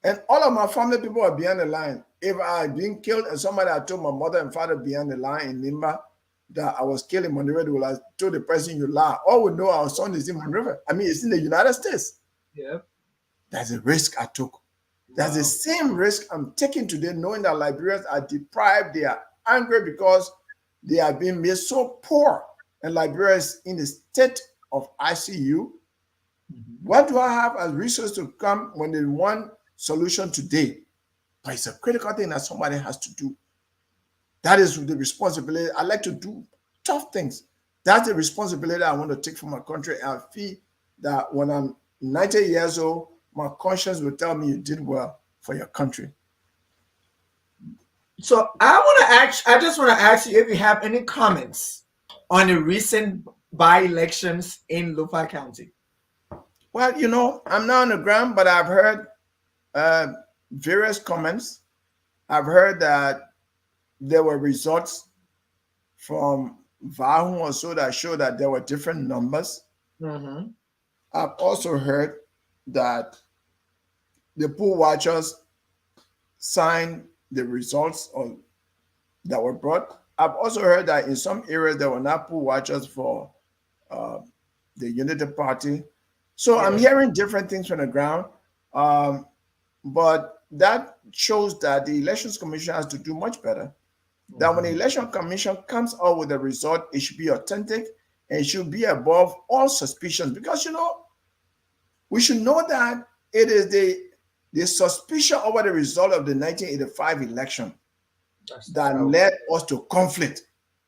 And all of my family people are behind the line. If I had been killed and somebody had told my mother and father behind the line in Nimba that I was killed in Monrovia, they would have told the person, you lie. All would know our son is in Monrovia. I mean, it's in the United States. Yeah. That's a risk I took. That's the same risk I'm taking today, knowing that Liberians are deprived. They are angry because they are being made so poor. And Liberia is in the state of ICU. What do I have as resources to come when they want solution today? But it's a critical thing that somebody has to do. That is the responsibility. I like to do tough things. That's the responsibility I want to take for my country. And I feel that when I'm 90 years old, my conscience will tell me you did well for your country. So I just want to ask you if you have any comments on the recent by-elections in Lufa County. Well, you know, I'm not on the ground, but I've heard various comments. I've heard that there were results from Vahun or so that showed that there were different numbers. Mm-hmm. I've also heard that the poll watchers signed the results that were brought. I've also heard that in some areas there were not poll watchers for the Unity Party. So I'm hearing different things from the ground. But that shows that the Elections Commission has to do much better. That when the Election Commission comes out with a result, it should be authentic and it should be above all suspicions. Because, you know, we should know that it is the suspicion over the result of the 1985 election that led us to conflict,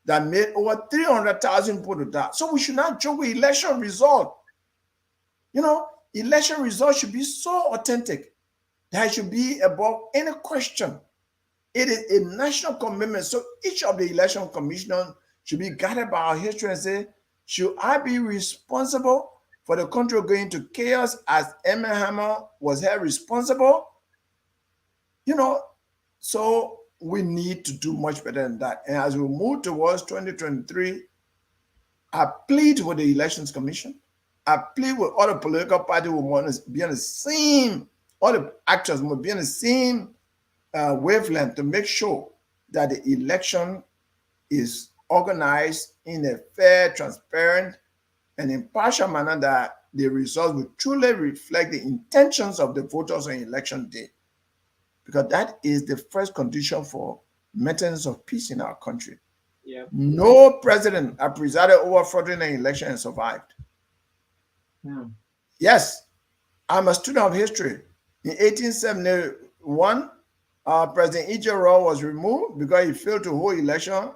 that made over 300,000 people to die. So we should not joke with election result. You know, election results should be so authentic that it should be above any question. It is a national commitment. So each of the election commissioners should be guided by our history and say, should I be responsible for the country going to chaos as Emma Hammer was held responsible? You know, so we need to do much better than that. And as we move towards 2023, I plead with the Elections Commission. I plead with all the political parties who want to be on the same, all the actors will be on the same wavelength to make sure that the election is organized in a fair, transparent, and impartial manner, that the results will truly reflect the intentions of the voters on election day. Because that is the first condition for maintenance of peace in our country. Yeah. No president has presided over fraudulent election and survived. Yes, I'm a student of history. In 1871, President Ijero was removed because he failed to hold election,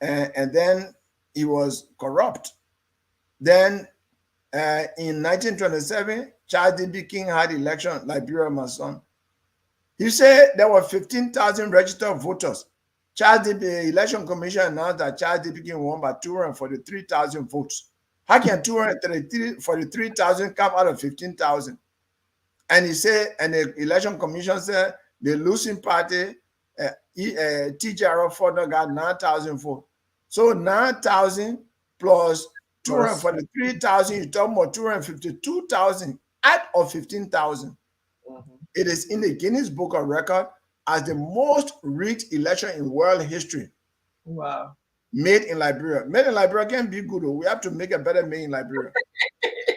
and then he was corrupt. Then in 1927, Charles D.B. King had election, Liberia, my son. He said there were 15,000 registered voters. Charles D.B. Election Commission announced that Charles D.B. King won by 243,000 votes. How can 243,000 come out of 15,000? And he said, and the Election Commission said the losing party, TJR Ford, got 9,000 votes. So 9,000 plus 243,000, you're talking about 252,000 out of 15,000. It is in the Guinness Book of Record as the most rigged election in world history. Wow. Made in Liberia. Made in Liberia can be good. We have to make a better made in Liberia.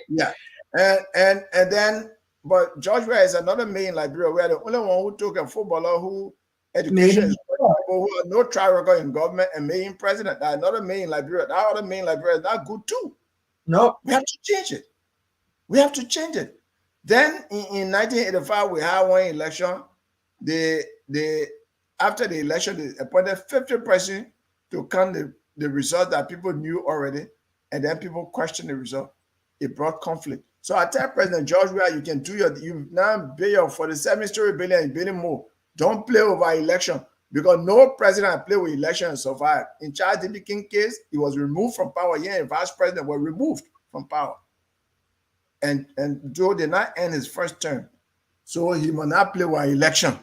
Yeah. And then, but George Weah is another made in Liberia. We are the only one who took a footballer who education is who had no track record in government and made him president. That another made in Liberia. That other made in Liberia is not good too. No. We have to change it. We have to change it. Then in 1985, we had one election. After the election, they appointed 50 persons to count the result that people knew already, and then people questioned the result. It brought conflict. So I tell President George Weah, you can do you now pay your 47-story building and building more. Don't play over election, because no president play with election and survive. In Charles D.B. King case, he was removed from power. He and vice president were removed from power. And Joe did not end his first term. So he will not play with election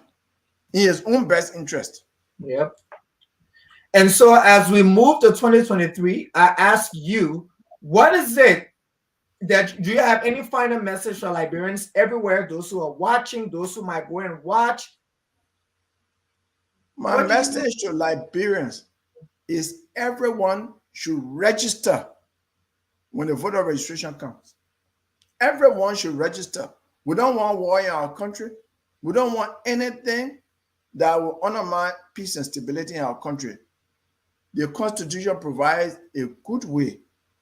in his own best interest. Yep. And so as we move to 2023, I ask you, what is it that, do you have any final message for Liberians everywhere, those who are watching, those who might go and watch? My message to Liberians is everyone should register when the voter registration comes. Everyone should register. We don't want war in our country. We don't want anything that will undermine peace and stability in our country. The Constitution provides a good way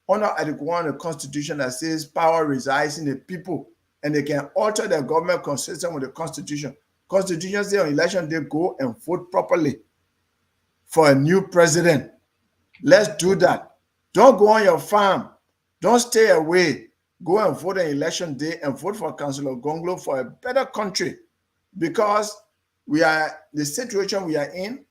under Article 1 of the Constitution that says power resides in the people and they can alter their government consistent with the Constitution. Constitution says on election day, go and vote properly for a new president. Let's do that. Don't go on your farm. Don't stay away. go and vote on election day and vote for Councillor Gongloe for a better country, because the situation we are in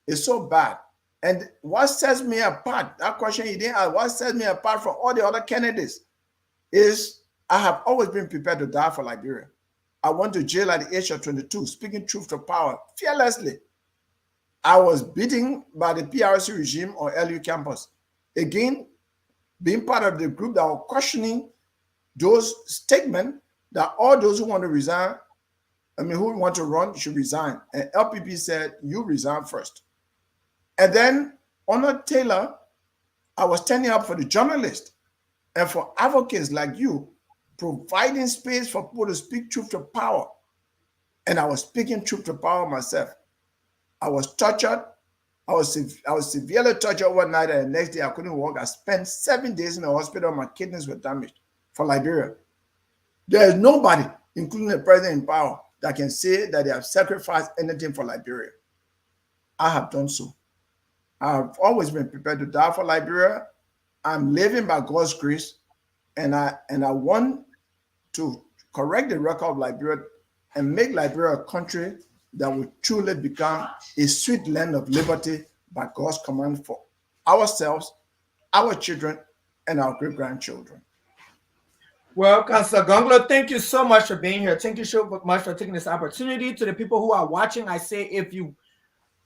is so bad. And what sets me apart, that question you didn't ask, what sets me apart from all the other candidates is I have always been prepared to die for Liberia. I went to jail at the age of 22, speaking truth to power, fearlessly. I was beaten by the PRC regime on LU campus. Again, being part of the group that were questioning those statements that all those who want to resign, who want to run should resign. And LPP said, you resign first. And then under Taylor, I was standing up for the journalists and for advocates like you, providing space for people to speak truth to power. And I was speaking truth to power myself. I was tortured. I was severely tortured one night, and the next day I couldn't walk. I spent 7 days in the hospital. My kidneys were damaged for Liberia. There is nobody, including the president in power, that can say that they have sacrificed anything for Liberia. I have done so. I have always been prepared to die for Liberia. I'm living by God's grace, and I want to correct the record of Liberia and make Liberia a country that will truly become a sweet land of liberty by God's command for ourselves, our children, and our great-grandchildren. Well, Councillor Gongloe, thank you so much for being here. Thank you so much for taking this opportunity. To the people who are watching, I say if you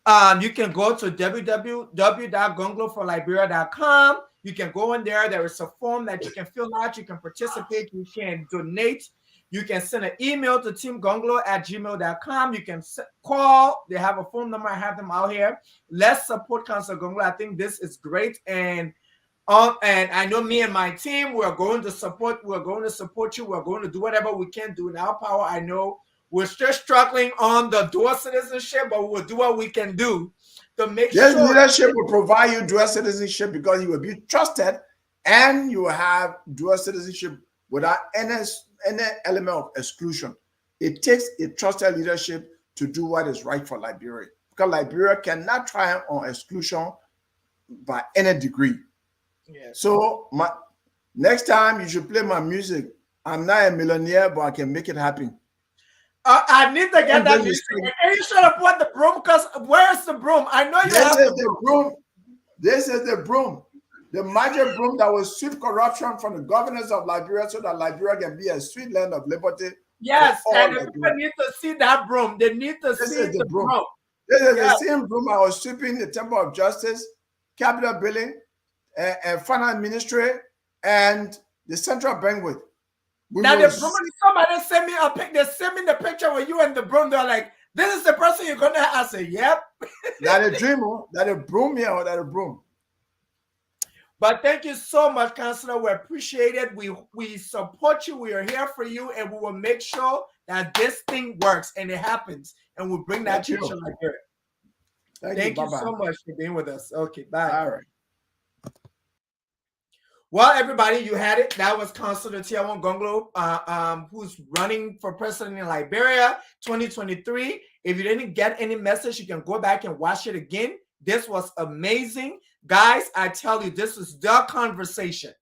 can go to www.gongloeforliberia.com. You can go in there. There is a form that you can fill out. You can participate. You can donate. You can send an email to teamgongloe@gmail.com. You can call. They have a phone number. I have them out here. Let's support Councillor Gongloe. I think this is great. And I know me and my team, we're going to support you. We're going to do whatever we can do in our power. I know we're still struggling on the dual citizenship, but we'll do what we can do to make sure. This leadership will provide you dual citizenship because you will be trusted and you will have dual citizenship without any element of exclusion. It takes a trusted leadership to do what is right for Liberia, because Liberia cannot triumph on exclusion by any degree. Yes. So next time you should play my music. I'm not a millionaire, but I can make it happen. I need to get that music. And you should have put the broom, because where's the broom? I know you have the broom. This is the broom. The magic broom that will sweep corruption from the governors of Liberia so that Liberia can be a sweet land of liberty. Yes, and people need to see that broom. They need to see the broom. This is the same broom I was sweeping the Temple of Justice, Capital Building, and Finance Ministry, and the Central Bank with. Now the broom, somebody sent me a picture. They sent me the picture with you and the broom. They're like, "This is the person you're gonna have." I say, "Yep." That a dream, that a broom here, or that a broom. But thank you so much, Councillor. We appreciate it. We support you. We are here for you, and we will make sure that this thing works and it happens, and we'll bring that to Liberia. Thank you so much for being with us. Okay, bye. All right. Well, everybody, you had it. That was Councillor Tiawon Gongloe, who's running for president in Liberia 2023. If you didn't get any message, you can go back and watch it again. This was amazing. Guys, I tell you, this is the conversation.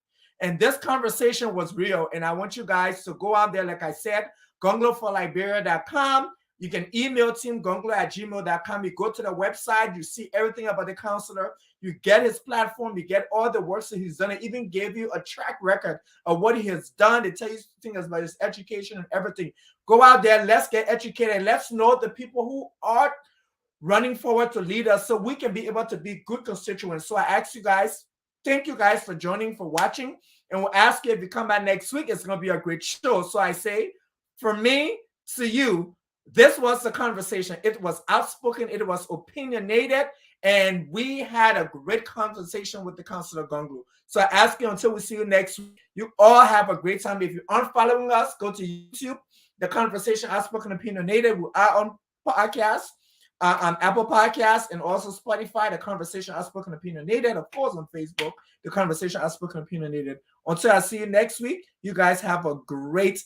And this conversation was real. And I want you guys to go out there, like I said, gongloeforliberia.com. You can email teamgongloe@gmail.com. You go to the website, you see everything about the counselor. You get his platform, you get all the works that he's done. It even gave you a track record of what he has done. They tell you things about his education and everything. Go out there, let's get educated. Let's know the people who are running forward to lead us so we can be able to be good constituents. So I ask you guys, thank you guys for joining, for watching. And we'll ask you if you come back next week, it's going to be a great show. So I say, from me to you, this was the conversation. It was outspoken, it was opinionated, and we had a great conversation with the Councillor Gongloe. So I ask you, until we see you next week, you all have a great time. If you aren't following us, go to YouTube, The Conversation Outspoken Opinionated. We are on podcasts, on Apple Podcasts, and also Spotify, The Conversation Outspoken Opinionated. Of course, on Facebook, The Conversation Outspoken Opinionated. Until I see you next week, you guys have a great